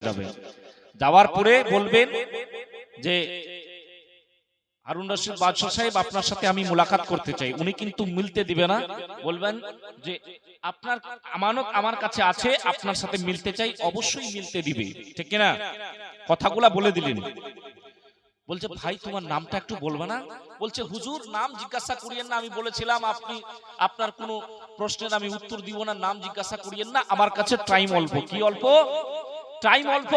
যাবেন, যাওয়ার পরে বলবেন যে হারুন রশিদ বাদশাহ সাহেব আপনার সাথে আমি মুলাকাত করতে চাই। উনি কিন্তু মিলতে দিবে না, বলবেন যে আপনার আমানত আমার কাছে আছে, আপনার সাথে মিলতে চাই, অবশ্যই মিলতে দিবে, ঠিক কিনা? কথাগুলা বলে দিলেন। বলছে ভাই তোমার নামটা একটু বলবে না? বলছে হুজুর নাম জিজ্ঞাসা করিয়েন না, আমি বলেছিলাম আপনি আপনার কোনো প্রশ্নের আমি উত্তর দিব না, নাম জিজ্ঞাসা করিয়েন না, আমার কাছে টাইম অল্প। কি অল্প? টাইম অল্প।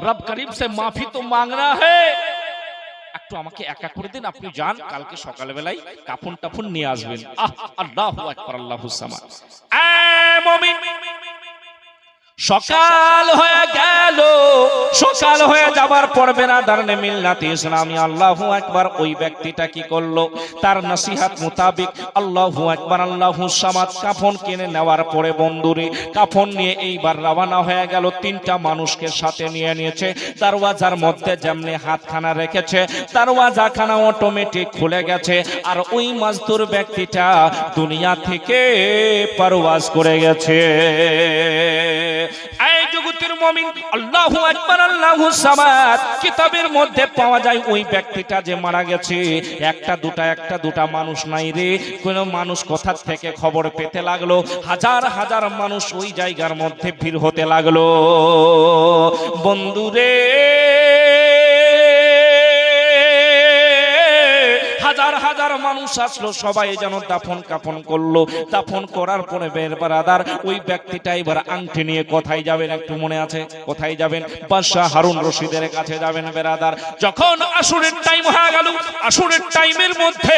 রব করিম সে মাফি তো মাংনা হে, একটু আমাকে একা করে দিন, আপনি যান, কালকে সকালবেলায় কাফন টাফন নিয়ে আসবেন। আল্লাহু আকবার, আল্লাহুস সামাদ। এ মুমিন, সকাল হয়ে গেল, সকাল হয়ে যাবার পর বেরাদারনে মিল্লাতে ইসলামী আল্লাহু আকবার, ওই ব্যক্তিটা কি করলো? তার নসিহত মোতাবেক আল্লাহু আকবার আল্লাহুস সামাদ কাফন কিনে নেওয়ার পরে বন্ধুরে কাফন নিয়ে এইবার রওনা হয়ে গেল। তিনটা মানুষকে সাথে নিয়ে নিয়েছে। দরওয়াজার মধ্যে যেমনি হাতখানা রেখেছে, দরওয়াজাখানা অটোমেটিক খুলে গেছে, আর ওই মজদুর ব্যক্তিটা দুনিয়া থেকে পারওয়াজ করে গেছে। এই জগতের মুমিন, আল্লাহু আকবার আল্লাহুস সামাদ কিতাবের মধ্যে পাওয়া যায় ওই ব্যক্তিটা যে মারা গেছে, একটা দুটা মানুষ নাই রে, কোন মানুষ কোথা থেকে খবর পেতে লাগলো, হাজার হাজার মানুষ ওই জায়গার মধ্যে ভিড় হতে লাগলো। বন্ধুরে, হাজার হাজার মানুষ আসলো, সবাই যেন দাফন কাফন করলো। দাফন করার পরে বেরাদার ওই ব্যক্তিটা এবার আংটি নিয়ে কোথায় যাবেন একটু মনে আছে? কোথায় যাবেন? বাদশাহ হারুন রশিদের কাছে যাবেন বেরাদার। যখন আসরের টাইম হয়ে গেল, আসরের টাইমের মধ্যে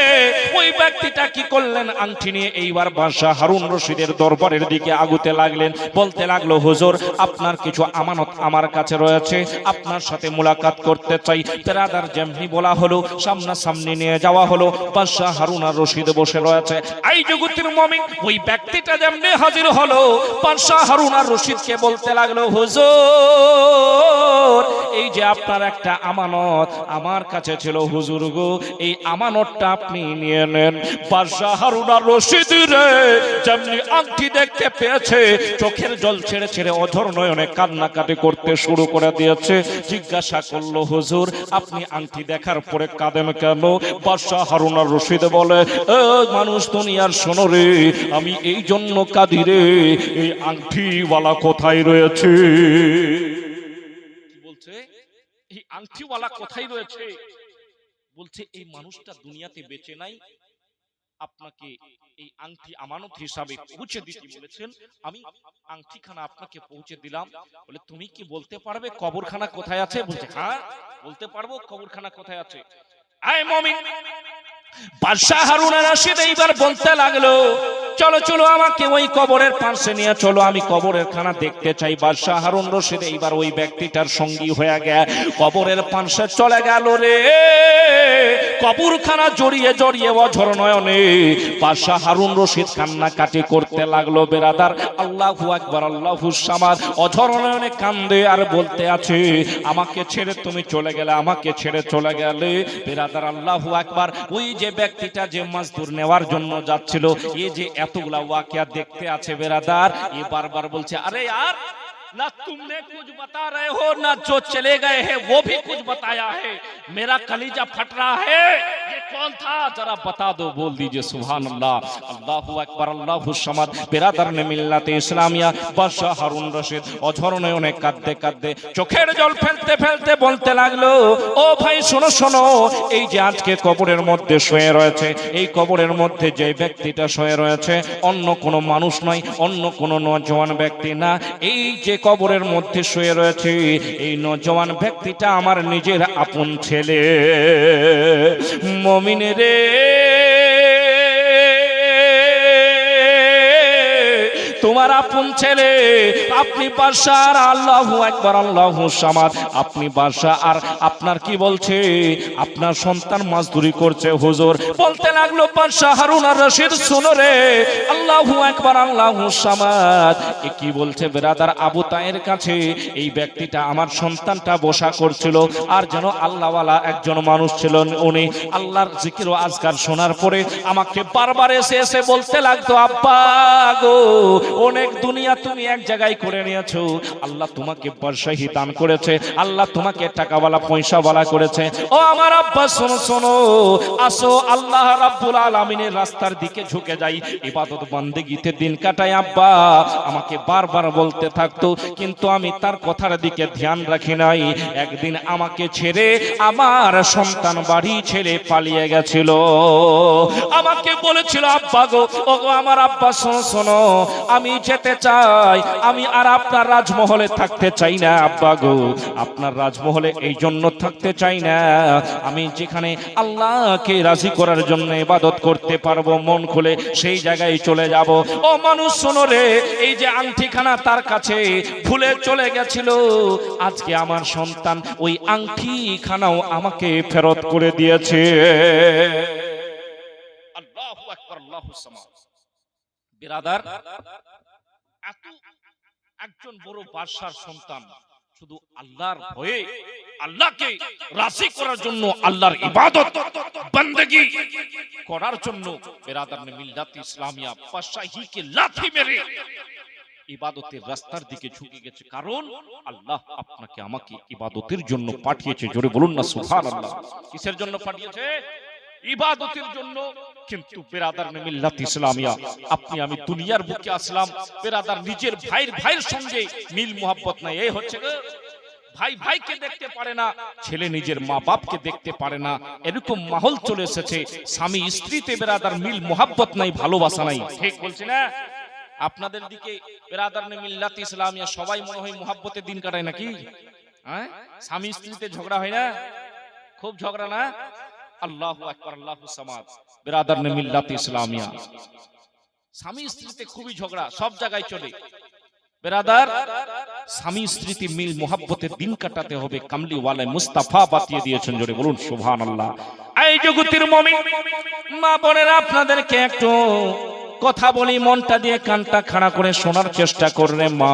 ওই ব্যক্তিটা কি করলেন? আংটি নিয়ে এইবার বাদশাহ হারুন রশিদের দরবারের দিকে আগুতে লাগলেন, বলতে লাগলো হুজুর আপনার কিছু আমানত আমার কাছে রয়েছে, আপনার সাথে মুলাকাত করতে চাই। বেরাদার যেমনি বলা হলো সামনাসামনি নিয়ে যাওয়া হলো। বাদশাহ হারুন আর রশিদ বসে রয়েছে। এই জগতের মুমিন, ওই ব্যক্তিটা যেমনি হাজির হলো, বাদশাহ হারুন আর রশিদকে বলতে লাগলো হুজুর এই যে আপনার একটা আমানত আমার কাছে ছিল হুজুর গো, এই আমানতটা আপনি নিয়ে নেন। বাদশাহ হারুন আর রশিদ রে যেমনি আংটি দেখতে পেয়েছে, চোখের জল ছেড়ে ছেড়ে অঝর নয়নে কান্নাকাটি করতে শুরু করে দিয়েছে। জিজ্ঞাসা করলো হুজুর আপনি আংটি দেখার পরে কাঁদেন কেন? বাদশাহ হারুন আর রশিদ বলে মানুষ দুনিয়ার শোনো রে, আমি এই জন্য কাঁদি রে, এই আংটিওয়ালা কোথায় রয়েছে? কি বলছে? এই আংটিওয়ালা কোথায় রয়েছে? বলছে এই মানুষটা দুনিয়াতে বেঁচে নাই, আপনাকে এই আংটি আমানত হিসাবে পৌঁছে দিতে বলেছেন, আমি আংটিখানা আপনাকে পৌঁছে দিলাম। বলে তুমি কি বলতে পারবে কবরখানা কোথায় আছে? বলছে হ্যাঁ বলতে পারবো, কবরখানা কোথায় আছে। আয় মুমিন, বাদশাহ হারুন আর রশিদ এইবার বলতে লাগলো চলো চলো আমাকে ওই কবরের পাশে নিয়ে চলো, আমি কবরের খানা দেখতে চাই। বাদশাহ হারুন রশিদ এইবার ওই ব্যক্তিটার সঙ্গী হয়ে গেল, কবরের পাশে চলে গেল রে। কবরখানা জড়িয়ে জড়িয়ে অঝর নয়নে বাদশাহ হারুন রশিদ কান্নাকাটি করতে লাগলো বেরাদার। আল্লাহু আকবার আল্লাহুস সামাদ, অঝর নয়নে কান্দে আর বলতে আছে আমাকে ছেড়ে তুমি চলে গেলে, আমাকে ছেড়ে চলে গেলে। বেরাদার আল্লাহু আকবার, ওই যে ব্যক্তিটা যে মজদুর নেওয়ার জন্য যাচ্ছিল, এই যে এতগুলা ওয়াকিয়া দেখতে আছে বেরাদার, এ বারবার বলছে আরে यार ना तुमने कुछ बता रहे हो ना जो चले गए हैं वो भी कुछ बताया है, मेरा कलीजा फट रहा है, ये कौन था जरा बता दो। बोल दीजिए सुभान अल्लाह, अल्लाहु अकबर अल्लाहुस सामद। बिरादर ने मिल्लत इस्लामिया बादशाह हारुन रशीद অঝর নয়নে কাঁদতে কাঁদতে চোখের জল ফেলতে ফেলতে বলতে লাগলো ও ভাই শোনো শোনো, এই যে আজকে কবরের মধ্যে শুয়ে রয়েছে, এই কবরের মধ্যে যে ব্যক্তিটা শুয়ে রয়েছে অন্য কোনো মানুষ নয়, অন্য কোনো নওজোয়ান ব্যক্তি না। এই যে কবরের মধ্যে শুয়ে রয়েছে এই নওজোয়ান ব্যক্তিটা আমার নিজের আপন ছেলে। মুমিন রে, তোমার আপন ছেলে, আপনি বাদশাহ আর আল্লাহু আকবার আল্লাহুস সামাদ, আপনি বাদশাহ আর আপনার কি বলছে আপনার সন্তান মজদুরি করছে হুজুর। বলতে লাগলো বাদশাহ হারুন আর রশিদ শুনো রে, আল্লাহু আকবার আল্লাহুস সামাদ এ কি বলছে বেরাদার? আবু তায়ের কাছে এই ব্যক্তিটা আমার সন্তানটা বসা করছিল, আর যেন আল্লাহওয়ালা একজন মানুষ ছিল, উনি আল্লাহর জিকির ও আজকার শোনার পরে আমাকে বারবার এসে এসে বলতে লাগতো আব্বা গো অনেক দুনিয়া তুমি এক জায়গায় করে নিয়েছো, আল্লাহ তোমাকে বাদশাহী দান করেছে, আল্লাহ তোমাকে টাকাওয়ালা পয়সাওয়ালা করেছে। ও আমার আব্বা শোনো শোনো, আসো আল্লাহ রাব্বুল আলামিনের রাস্তার দিকে ঝুঁকে যাই, ইবাদত বান্দেগিতে দিন কাটাই। আব্বা আমাকে বারবার বলতে থাকতো, কিন্তু আমি তার কথার দিকে ধ্যান রাখি নাই। একদিন আমাকে ছেড়ে আমার সন্তান বাড়ি ছেড়ে পালিয়ে গেছিল। আমাকে বলেছিল, আব্বা গো, ও গো আমার আব্বা শোনো শোনো, আমি যেতে চাই, আমি আর আপনার রাজমহলে থাকতে চাই না। আব্বা গো, আপনার রাজমহলে এই জন্য থাকতে চাই না, আমি যেখানে আল্লাহকে রাজি করার জন্য ইবাদত করতে পারবো মন খুলে, সেই জায়গায় চলে যাব। ও মানুষ শোনো রে, এই যে আংটিখানা তার কাছে ভুলে চলে গেছিল, আজকে আমার সন্তান ওই আংটিখানাও আমাকে ফেরত করে দিয়েছে। আল্লাহু আকবার, আল্লাহুস সামাদ। বিরাদার, এত একজন বড় বাদশার সন্তান শুধু আল্লাহর ভয়ে, আল্লাহকে রাজি করার জন্য, আল্লাহর ইবাদত বান্দেগি করার জন্য বিরাদারনে মিল্লাত ইসলামিয়া বাদশাহীকে লাথি মেরে ইবাদতের রাস্তার দিকে ঝুঁকে গেছে। কারণ আল্লাহ আপনাকে আমাকে ইবাদতের জন্য পাঠিয়েছে। জোরে বলুন না সুবহানাল্লাহ। কিসের জন্য পাঠিয়েছে? ইবাদতের জন্য। কিন্তু বিরাদারনে মিল্লাত ইসলামিয়া, আপনি আমি দুনিয়ার বুকে আসলাম, বিরাদার নিজের ভাইয়ের সঙ্গে মিল মোহাব্বত নাই। এই হচ্ছে ভাই ভাইকে দেখতে পারে না, ছেলে নিজের মা বাপকে দেখতে পারে না, এরকম মাহল চলে এসেছে। স্বামী স্ত্রীতে বিরাদার মিল মোহাব্বত নাই, ভালোবাসা নাই। ঠিক বলছি না? আপনাদের দিকে বিরাদারনে মিল্লাত ইসলামিয়া সবাই মনে হয় মোহাব্বতে দিন কাটায় নাকি? হ্যাঁ, স্বামী স্ত্রীতে ঝগড়া হয় না? খুব ঝগড়া না? আল্লাহু আকবার, আল্লাহুস সামাদ। বিরাদারনে মিল্লাত ইসলামিয়া স্বামী স্ত্রীতে খুবই ঝগড়া, সব জায়গায় চলে। বিরাদার, স্বামী স্ত্রীতে মিল মোহাব্বতের দিন কাটাতে হবে। কামলি ওয়ালা মুস্তাফা বাতিয়ে দিয়েছেন। জোরে বলুন সুবহানাল্লাহ। এই জগতের মুমিন মা বোনেরা, আপনাদেরকে একটু কথা বলি, মনটা দিয়ে কানটা খাড়া করে শোনার চেষ্টা করলে। মা